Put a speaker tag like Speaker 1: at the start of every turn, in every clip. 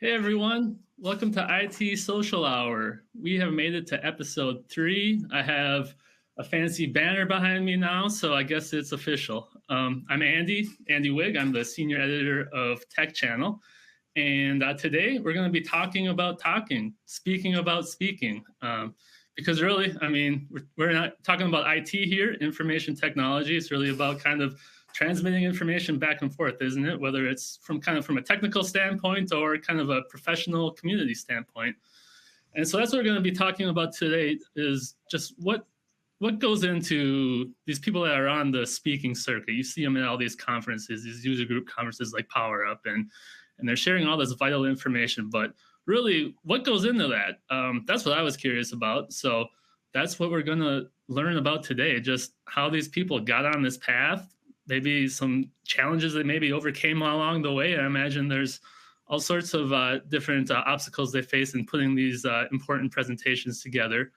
Speaker 1: Hey everyone, welcome to IT Social Hour. We have made it to episode 3. I have a fancy banner behind me now, so I guess it's official. I'm Andy Wigg. I'm the senior editor of Tech Channel. And today we're going to be talking about speaking about speaking. Because really, I mean, we're not talking about IT here, information technology. It's really about kind of transmitting information back and forth, isn't it? Whether it's from a technical standpoint or kind of a professional community standpoint. And so that's what we're going to be talking about today is just what goes into these people that are on the speaking circuit. You see them in all these conferences, these user group conferences like Power Up, and they're sharing all this vital information. But really, what goes into that? That's what I was curious about. So that's what we're going to learn about today, just how these people got on this path, maybe some challenges they maybe overcame along the way. I imagine there's all sorts of different obstacles they face in putting these important presentations together.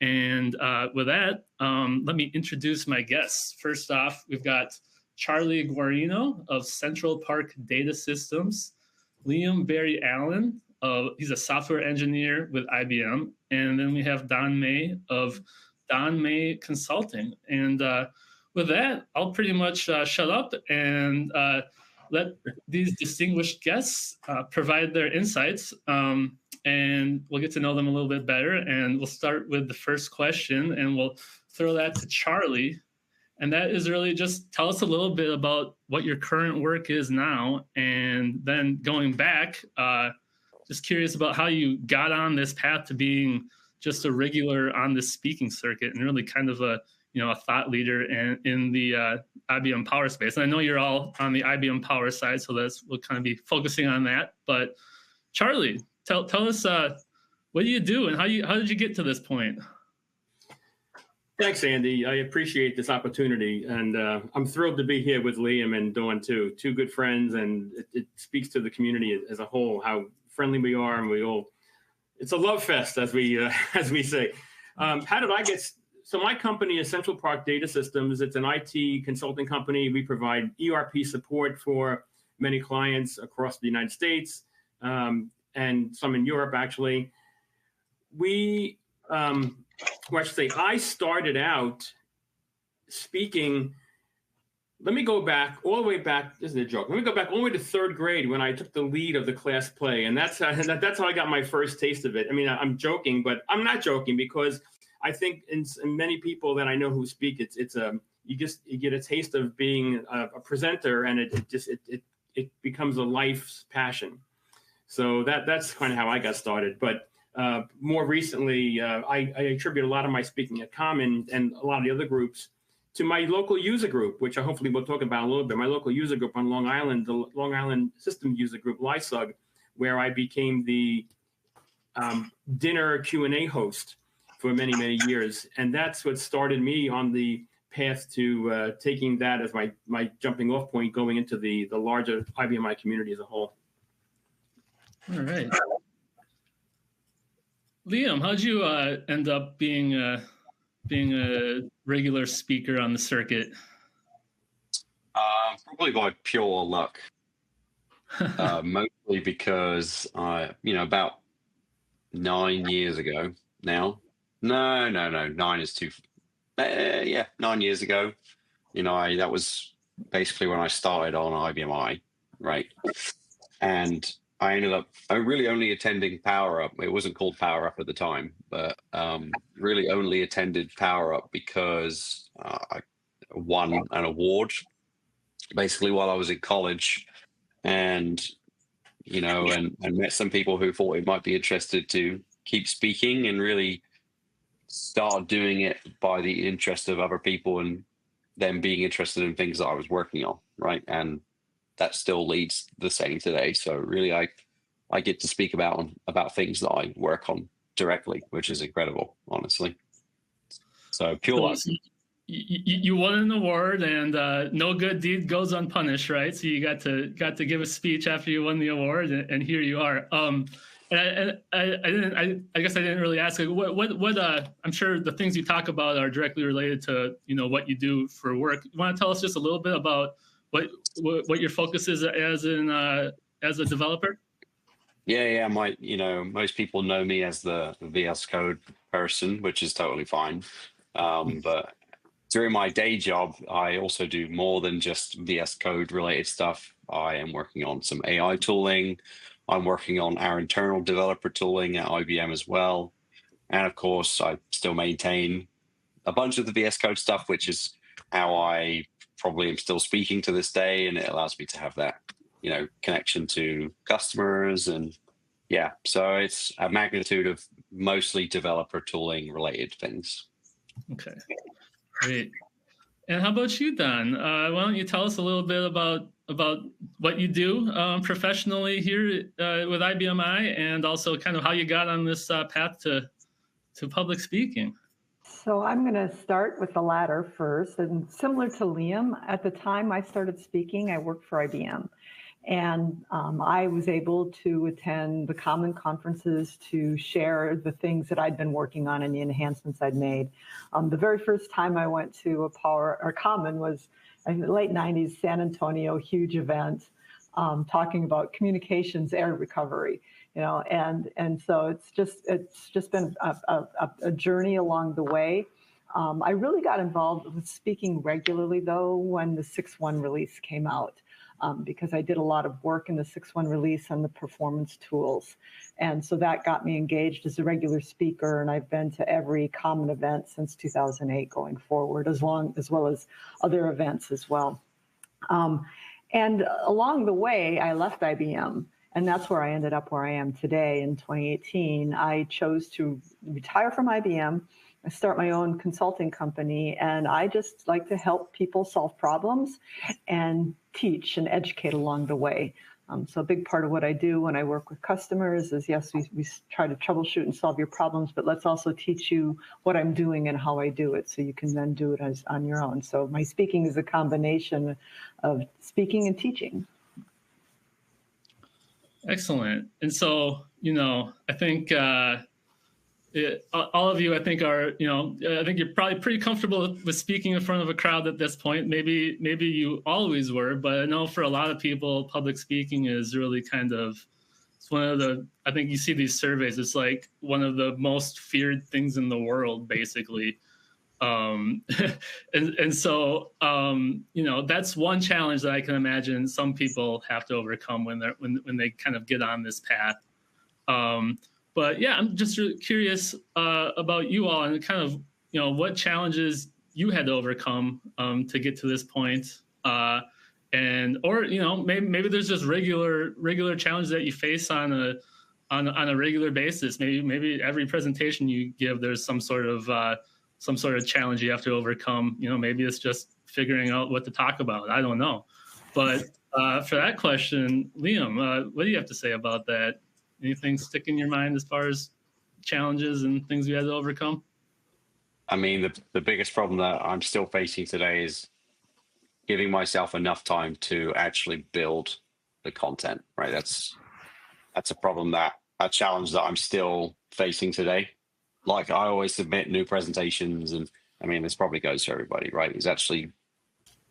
Speaker 1: And with that, let me introduce my guests. First off, we've got Charlie Guarino of Central Park Data Systems, Liam Barry Allan, he's a software engineer with IBM, and then we have Don May of Don May Consulting. And with that, I'll pretty much shut up and let these distinguished guests provide their insights, and we'll get to know them a little bit better. And we'll start with the first question, and we'll throw that to Charlie. And that is really just tell us a little bit about what your current work is now, and then going back, just curious about how you got on this path to being just a regular on the speaking circuit and really kind of a thought leader in the IBM Power space. And I know you're all on the IBM Power side, so we'll kind of be focusing on that. But Charlie, tell us what do you do and how did you get to this point?
Speaker 2: Thanks, Andy. I appreciate this opportunity, and I'm thrilled to be here with Liam and Dawn too. Two good friends, and it speaks to the community as a whole how friendly we are, and it's a love fest, as we say. How did I get? So my company is Central Park Data Systems. It's an IT consulting company. We provide ERP support for many clients across the United States and some in Europe, actually. I started out speaking. Let me go back all the way back. This is a joke. Let me go back all the way to 3rd grade when I took the lead of the class play, and that's how I got my first taste of it. I mean, I'm joking, but I'm not joking because I think in many people that I know who speak, you get a taste of being a presenter, and it becomes a life's passion. So that's kind of how I got started. But more recently, I attribute a lot of my speaking at Common and a lot of the other groups to my local user group, which hopefully we'll talk about a little bit. My local user group on Long Island, the Long Island System User Group, LISUG, where I became the dinner Q&A host for many, many years. And that's what started me on the path to taking that as my jumping off point going into the larger IBMI community as a whole.
Speaker 1: All right. Liam, how'd you end up being a regular speaker on the circuit?
Speaker 3: Probably by pure luck. Mostly because about 9 years ago now. No, 9 is too. 9 years ago. That was basically when I started on IBMI, right? And I really only attending Power Up. It wasn't called Power Up at the time, but really only attended Power Up because I won an award basically while I was in college, and met some people who thought it might be interested to keep speaking and really start doing it by the interest of other people and them being interested in things that I was working on, right? And that still leads the same today. So really, I get to speak about things that I work on directly, which is incredible, honestly. So pure luck.
Speaker 1: You won an award, and no good deed goes unpunished, right? So you got to give a speech after you won the award, and here you are. And I guess I didn't really ask. What I'm sure the things you talk about are directly related to what you do for work. You want to tell us just a little bit about what your focus is as a developer?
Speaker 3: Yeah. Most people know me as the VS Code person, which is totally fine. But during my day job, I also do more than just VS Code related stuff. I am working on some AI tooling. I'm working on our internal developer tooling at IBM as well. And of course, I still maintain a bunch of the VS Code stuff, which is how I probably am still speaking to this day. And it allows me to have that, connection to customers. And yeah, so it's a magnitude of mostly developer tooling related things.
Speaker 1: Okay, great. And how about you, Don? Why don't you tell us a little bit about what you do professionally here with IBMI, and also kind of how you got on this path to public speaking?
Speaker 4: So I'm going to start with the latter first. And similar to Liam, at the time I started speaking, I worked for IBM. And I was able to attend the common conferences to share the things that I'd been working on and the enhancements I'd made. The very first time I went to a common was in the late 90s, San Antonio, huge event, talking about communications air recovery. And so it's just been a journey along the way. I really got involved with speaking regularly, though, when the 6.1 release came out. Because I did a lot of work in the 6.1 release on the performance tools. And so that got me engaged as a regular speaker, and I've been to every common event since 2008 going forward, as well as other events as well. And along the way, I left IBM, and that's where I ended up where I am today in 2018. I chose to retire from IBM, start my own consulting company, and I just like to help people solve problems and teach and educate along the way. So a big part of what I do when I work with customers is, yes, we try to troubleshoot and solve your problems, but let's also teach you what I'm doing and how I do it so you can then do it on your own. So my speaking is a combination of speaking and teaching.
Speaker 1: Excellent. And so, I think all of you, I think, are, I think you're probably pretty comfortable with speaking in front of a crowd at this point. Maybe you always were, but I know for a lot of people, public speaking is really it's one of the, I think you see these surveys, it's like one of the most feared things in the world, basically. And so, that's one challenge that I can imagine some people have to overcome when they kind of get on this path. But yeah, I'm just really curious about you all and kind of, what challenges you had to overcome to get to this point. Or maybe there's just regular challenges that you face on a regular basis. Maybe every presentation you give, there's some sort of challenge you have to overcome. Maybe it's just figuring out what to talk about. I don't know. But for that question, Liam, what do you have to say about that? Anything stick in your mind as far as challenges and things we had to overcome?
Speaker 3: I mean, the biggest problem that I'm still facing today is giving myself enough time to actually build the content, right? That's a challenge that I'm still facing today. Like, I always submit new presentations, and I mean, this probably goes to everybody, right? Is actually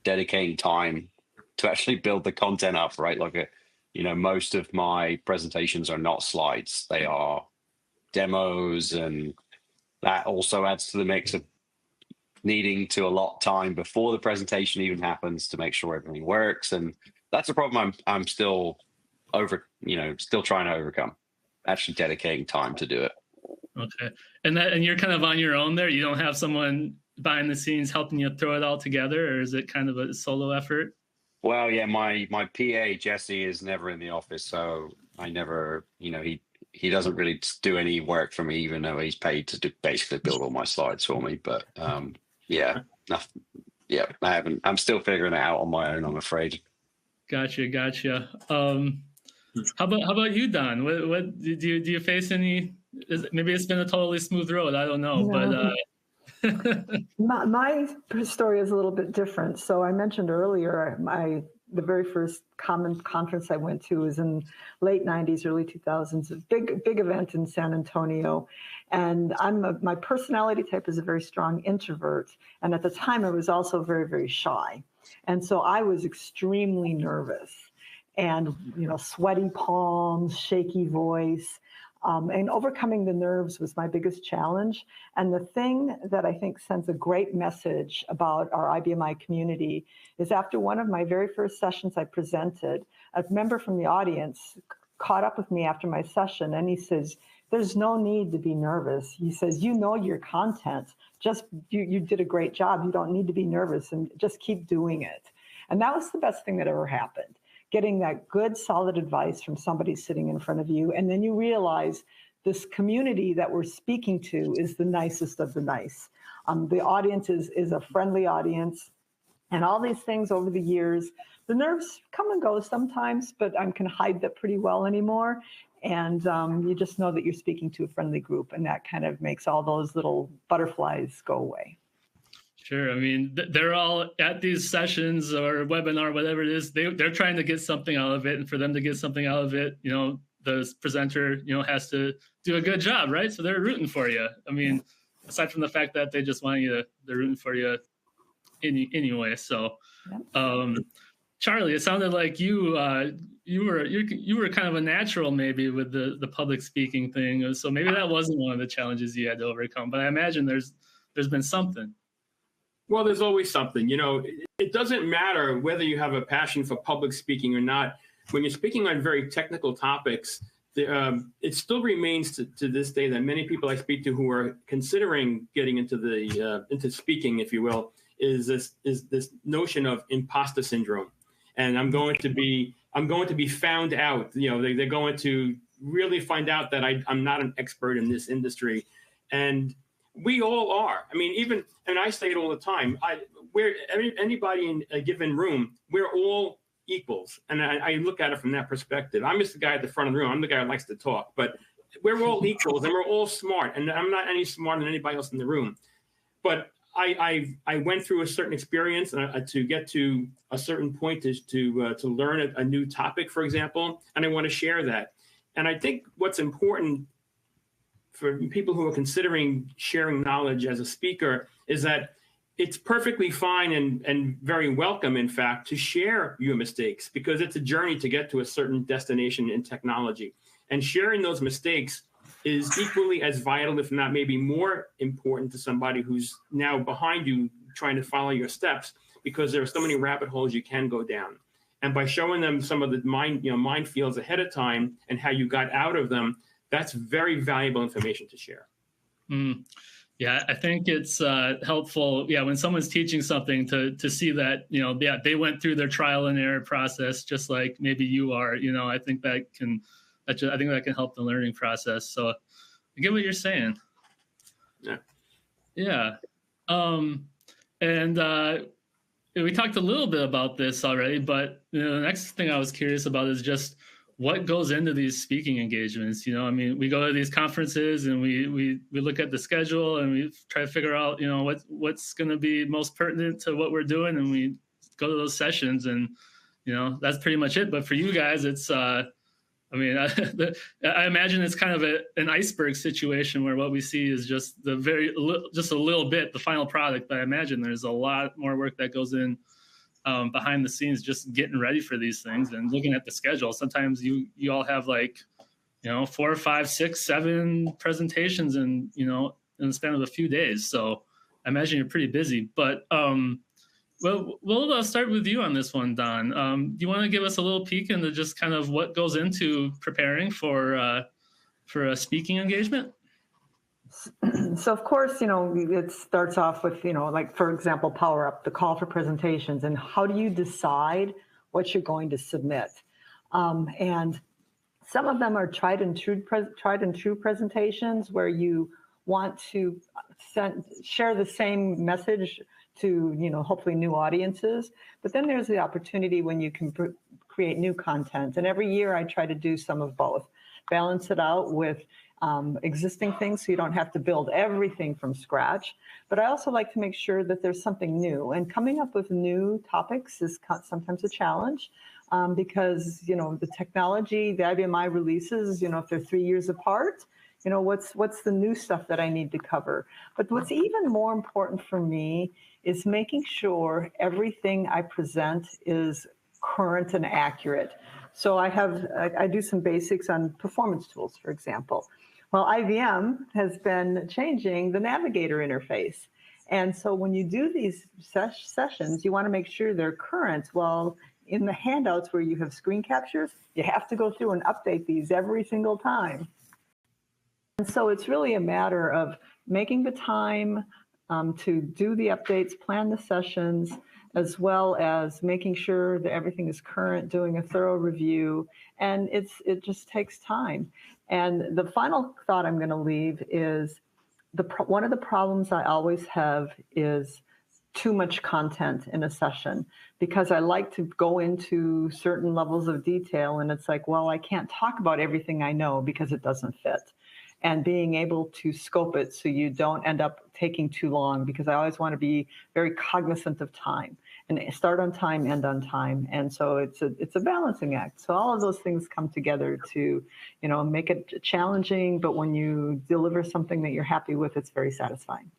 Speaker 3: dedicating time to actually build the content up, right? Like most of my presentations are not slides. They are demos, and that also adds to the mix of needing to allot time before the presentation even happens to make sure everything works. And that's a problem I'm still still trying to overcome, actually dedicating time to do it.
Speaker 1: Okay. And you're kind of on your own there? You don't have someone behind the scenes helping you throw it all together, or is it kind of a solo effort?
Speaker 3: Well, yeah, my PA Jesse is never in the office, so I never, he doesn't really do any work for me, even though he's paid to basically build all my slides for me. But yeah, I'm still figuring it out on my own, I'm afraid.
Speaker 1: Gotcha. How about you, Don? What do you face any? Maybe it's been a totally smooth road. I don't know, but.
Speaker 4: My story is a little bit different. So I mentioned earlier, the very first common conference I went to was in late 90s, early 2000s, a big event in San Antonio. And my personality type is a very strong introvert. And at the time, I was also very, very shy. And so I was extremely nervous. and, sweaty palms, shaky voice. And overcoming the nerves was my biggest challenge. And the thing that I think sends a great message about our IBMI community is after one of my very first sessions I presented, a member from the audience caught up with me after my session, and he says, there's no need to be nervous. He says, you know your content. Just you did a great job. You don't need to be nervous, and just keep doing it. And that was the best thing that ever happened. Getting that good, solid advice from somebody sitting in front of you. And then you realize this community that we're speaking to is the nicest of the nice. The audience is a friendly audience. And all these things over the years, the nerves come and go sometimes, but I can hide that pretty well anymore. And you just know that you're speaking to a friendly group, and that kind of makes all those little butterflies go away.
Speaker 1: Sure. I mean, they're all at these sessions or webinar, whatever it is, they're trying to get something out of it. And for them to get something out of it, the presenter, has to do a good job, right? So they're rooting for you. I mean, aside from the fact that they just want you to, they're rooting for you anyway. So, Charlie, it sounded like you were kind of a natural maybe with the public speaking thing. So maybe that wasn't one of the challenges you had to overcome, but I imagine there's been something.
Speaker 2: Well, there's always something. It doesn't matter whether you have a passion for public speaking or not. When you're speaking on very technical topics, it still remains to this day that many people I speak to who are considering getting into speaking, if you will, is this notion of imposter syndrome. And I'm going to be found out. They're going to really find out that I'm not an expert in this industry, and we all are. I mean, and I say it all the time. Anybody in a given room, we're all equals, and I look at it from that perspective. I'm just the guy at the front of the room. I'm the guy who likes to talk, but we're all equals, and we're all smart. And I'm not any smarter than anybody else in the room. But I went through a certain experience to get to a certain point to learn a new topic, for example, and I want to share that. And I think what's important for people who are considering sharing knowledge as a speaker is that it's perfectly fine and very welcome, in fact, to share your mistakes, because it's a journey to get to a certain destination in technology. And sharing those mistakes is equally as vital, if not maybe more important, to somebody who's now behind you trying to follow your steps, because there are so many rabbit holes you can go down. And by showing them some of the minefields ahead of time and how you got out of them, that's very valuable information to share.
Speaker 1: Yeah, I think it's helpful. Yeah, when someone's teaching something to see that, they went through their trial and error process, just like maybe you are. I think that can help the learning process. So I get what you're saying.
Speaker 2: Yeah.
Speaker 1: Yeah. And we talked a little bit about this already, but the next thing I was curious about is just what goes into these speaking engagements. I mean, we go to these conferences and we look at the schedule and we try to figure out, what's going to be most pertinent to what we're doing, and we go to those sessions, and that's pretty much it. But for you guys, it's I imagine it's kind of an iceberg situation where what we see is just a little bit, the final product. But I imagine there's a lot more work that goes in behind the scenes, just getting ready for these things and looking at the schedule. Sometimes you all have 4, 5, 6, 7 presentations in the span of a few days. So I imagine you're pretty busy. But we'll start with you on this one, Don. Do you want to give us a little peek into just kind of what goes into preparing for a speaking engagement?
Speaker 4: So of course, it starts off with, for example, Power Up, the call for presentations, and how do you decide what you're going to submit? And some of them are tried and true presentations where you want to share the same message to, hopefully new audiences. But then there's the opportunity when you can create new content. And every year I try to do some of both, balance it out with existing things so you don't have to build everything from scratch. But I also like to make sure that there's something new. And coming up with new topics is sometimes a challenge because, the technology, the IBMI releases, if they're 3 years apart, what's the new stuff that I need to cover? But what's even more important for me is making sure everything I present is current and accurate. So I do some basics on performance tools, for example. Well, IBM has been changing the Navigator interface. And so when you do these sessions, you want to make sure they're current. Well, in the handouts where you have screen captures, you have to go through and update these every single time. And so it's really a matter of making the time to do the updates, plan the sessions, as well as making sure that everything is current, doing a thorough review, and it just takes time. And the final thought I'm going to leave is one of the problems I always have is too much content in a session, because I like to go into certain levels of detail, and it's like, well, I can't talk about everything I know because it doesn't fit. And being able to scope it so you don't end up taking too long, because I always want to be very cognizant of time and start on time, end on time. And so it's a balancing act. So all of those things come together to, make it challenging, but when you deliver something that you're happy with, it's very satisfying.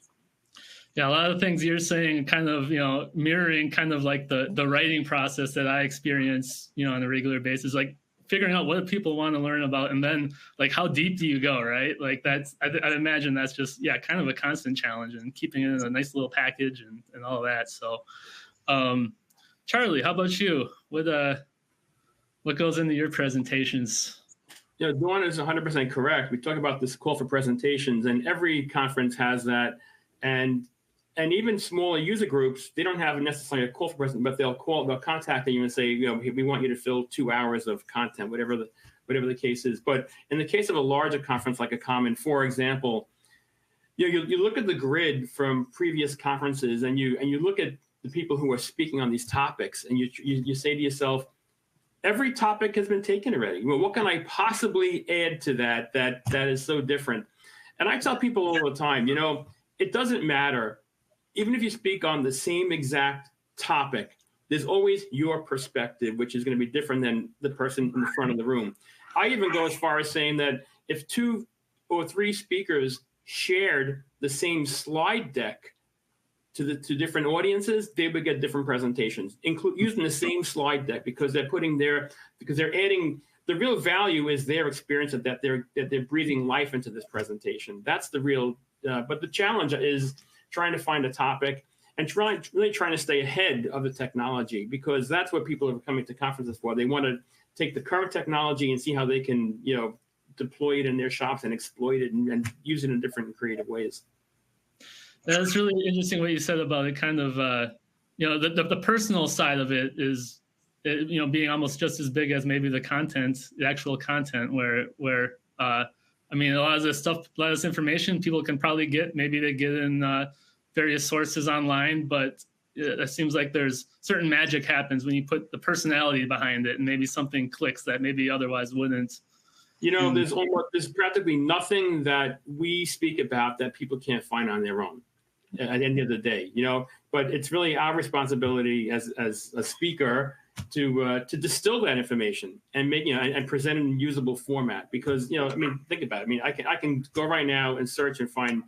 Speaker 1: Yeah, a lot of things you're saying kind of, mirroring kind of like the writing process that I experience, on a regular basis, like figuring out what people want to learn about, and then like how deep do you go, right? Like I imagine that's just, kind of a constant challenge, and keeping it in a nice little package and all that. So, Charlie, how about you? What goes into your presentations?
Speaker 2: Yeah, Dawn is 100% correct. We talk about this call for presentations, and every conference has that. And even smaller user groups, they don't have necessarily a call for presentation, but they'll contact you and say, we want you to fill 2 hours of content, whatever the case is. But in the case of a larger conference like a Common, for example, you look at the grid from previous conferences, and you look at the people who are speaking on these topics, and you say to yourself, every topic has been taken already. Well, what can I possibly add to that is so different? And I tell people all the time, it doesn't matter. Even if you speak on the same exact topic, there's always your perspective, which is going to be different than the person in the front of the room. I even go as far as saying that if 2 or 3 speakers shared the same slide deck to different audiences, they would get different presentations, using the same slide deck, because they're adding, the real value is their experience that they're breathing life into this presentation. That's the real, but the challenge is trying to find a topic and really trying to stay ahead of the technology, because that's what people are coming to conferences for. They want to take the current technology and see how they can, deploy it in their shops and exploit it and use it in different and creative ways.
Speaker 1: That's really interesting what you said about it. Kind of, the personal side of it is, being almost just as big as maybe the actual content, where a lot of this stuff, a lot of this information people can probably get. Maybe they get in various sources online, but it seems like there's certain magic happens when you put the personality behind it, and maybe something clicks that maybe otherwise wouldn't.
Speaker 2: There's practically nothing that we speak about that people can't find on their own at the end of the day, but it's really our responsibility as a speaker to distill that information and make, and present it in usable format, because, think about it. I can go right now and search and find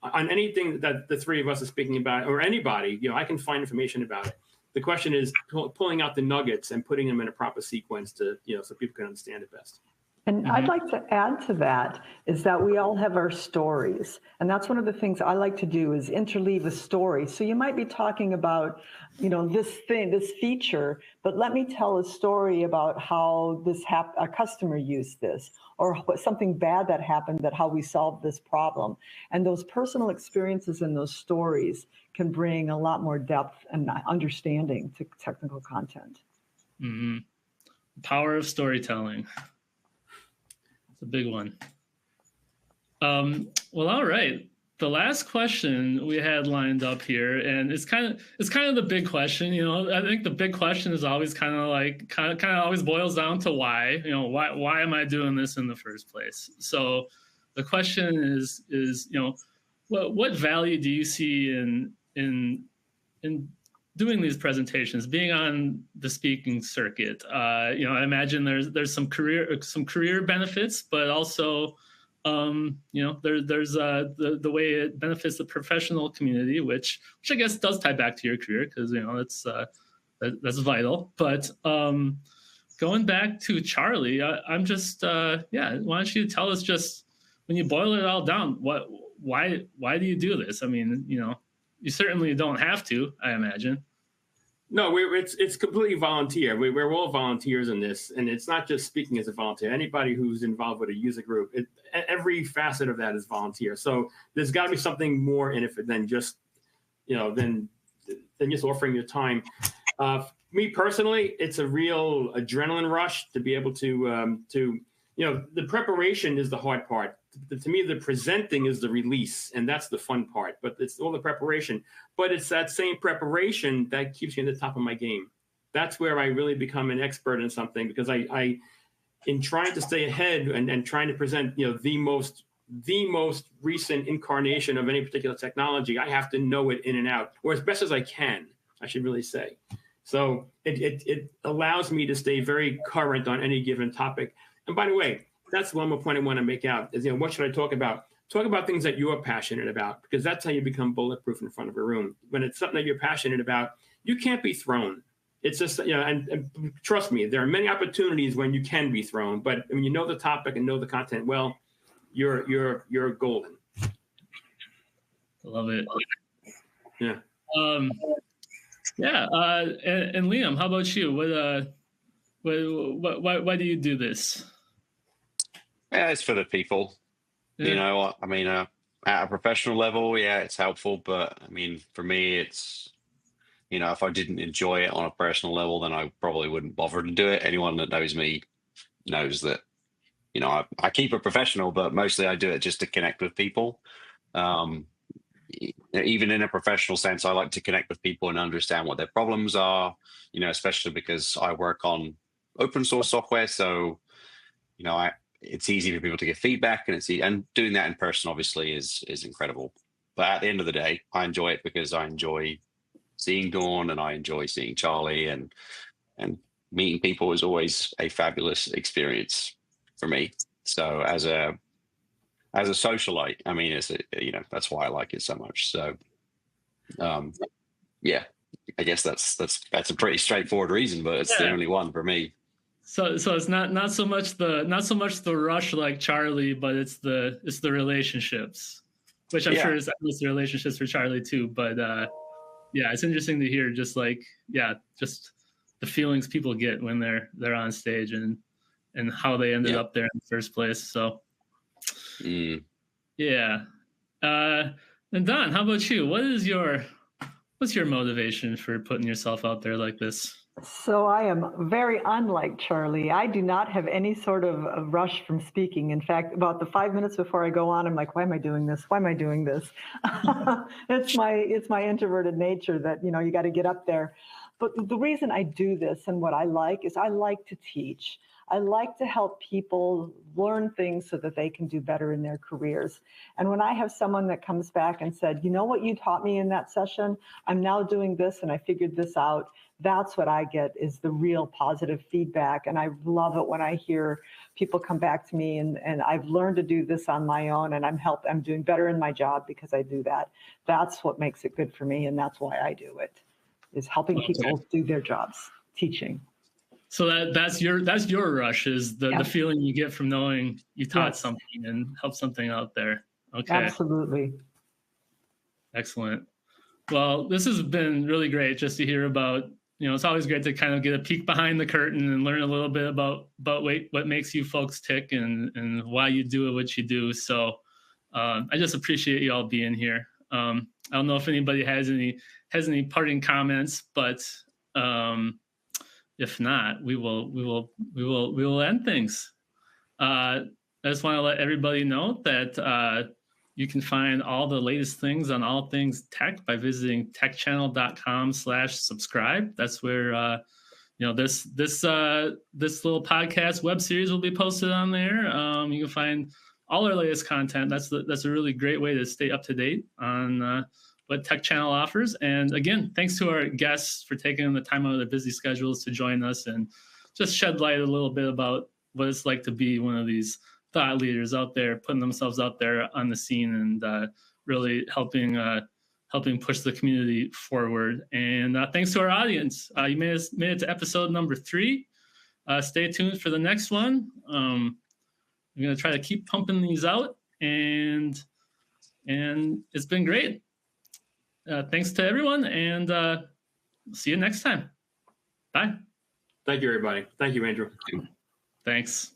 Speaker 2: on anything that the 3 of us are speaking about, or anybody, I can find information about it. The question is pulling out the nuggets and putting them in a proper sequence to, so people can understand it best.
Speaker 4: And I'd like to add to that is that we all have our stories. And that's one of the things I like to do, is interleave a story. So you might be talking about, this feature, but let me tell a story about how a customer used this, or something bad that happened, how we solved this problem. And those personal experiences and those stories can bring a lot more depth and understanding to technical content.
Speaker 1: Mm-hmm. Power of storytelling. It's a big one. Well, all right. The last question we had lined up here, and it's kind of the big question. I think the big question is always kind of always boils down to why. Why am I doing this in the first place? So the question is what value do you see in doing these presentations, being on the speaking circuit? I imagine there's some career benefits, but also, there's the way it benefits the professional community, which I guess does tie back to your career, because that's vital. But going back to Charlie, I'm just yeah. Why don't you tell us, just when you boil it all down, why do you do this? I mean, you certainly don't have to, I imagine.
Speaker 2: No, it's completely volunteer. We're all volunteers in this, and it's not just speaking as a volunteer. Anybody who's involved with a user group, every facet of that is volunteer. So there's got to be something more in it than just, than just offering your time. Me personally, it's a real adrenaline rush to be able to the preparation is the hard part. To me, the presenting is the release, and that's the fun part. But it's all the preparation. But it's that same preparation that keeps you in the top of my game. That's where I really become an expert in something, because I in trying to stay ahead and trying to present, the most recent incarnation of any particular technology, I have to know it in and out, or as best as I can, I should really say. So it allows me to stay very current on any given topic. And by the way, that's one more point I want to make out is, what should I talk about? Talk about things that you're passionate about, because that's how you become bulletproof in front of a room. When it's something that you're passionate about, you can't be thrown. It's just, and trust me, there are many opportunities when you can be thrown, but when you know the topic and know the content well, you're golden.
Speaker 1: I love it.
Speaker 2: Yeah.
Speaker 1: Yeah. And Liam, how about you? Why do you do this?
Speaker 3: Yeah, it's for the people.
Speaker 1: Yeah.
Speaker 3: I mean, at a professional level, yeah, it's helpful. But I mean, for me, it's, if I didn't enjoy it on a personal level, then I probably wouldn't bother to do it. Anyone that knows me knows that, I keep it professional, but mostly I do it just to connect with people. Even in a professional sense, I like to connect with people and understand what their problems are, especially because I work on open source software. So, it's easy for people to get feedback, and doing that in person obviously is incredible. But at the end of the day, I enjoy it because I enjoy seeing Dawn and I enjoy seeing Charlie, and meeting people is always a fabulous experience for me. So as a socialite, I mean, that's why I like it so much. So, yeah, I guess that's a pretty straightforward reason, but it's the only one for me.
Speaker 1: So it's not so much the rush like Charlie, but it's the relationships, which I'm sure is the relationships for Charlie too. But yeah, it's interesting to hear just the feelings people get when they're on stage and how they ended up there in the first place. So yeah. And Don, how about you? What's your motivation for putting yourself out there like this?
Speaker 4: So I am very unlike Charlie. I do not have any sort of a rush from speaking. In fact, about the 5 minutes before I go on, I'm like, why am I doing this? Why am I doing this? It's my introverted nature that, you got to get up there. But the reason I do this and what I like is I like to teach. I like to help people learn things so that they can do better in their careers. And when I have someone that comes back and said, you know what you taught me in that session? I'm now doing this and I figured this out. That's what I get, is the real positive feedback. And I love it when I hear people come back to me and I've learned to do this on my own and I'm doing better in my job because I do that. That's what makes it good for me. And that's why I do it, is helping people do their jobs, teaching.
Speaker 1: So that's your rush, is the feeling you get from knowing you taught something and helped something out there. Okay.
Speaker 4: Absolutely.
Speaker 1: Excellent. Well, this has been really great just to hear about, it's always great to kind of get a peek behind the curtain and learn a little bit about what makes you folks tick and why you do what you do. So I just appreciate you all being here. I don't know if anybody has any parting comments, but if not, we will end things. I just want to let everybody know that you can find all the latest things on all things tech by visiting techchannel.com/subscribe. That's where this little podcast web series will be posted on there. You can find all our latest content. That's a really great way to stay up to date on what Tech Channel offers. And again, thanks to our guests for taking the time out of their busy schedules to join us and just shed light a little bit about what it's like to be one of these thought leaders out there, putting themselves out there on the scene and really helping push the community forward. And thanks to our audience. You made it to episode number 3. stay tuned for the next one. I'm going to try to keep pumping these out, and it's been great. Thanks to everyone, and see you next time. Bye.
Speaker 2: Thank you, everybody. Thank you, Andrew.
Speaker 1: Thanks.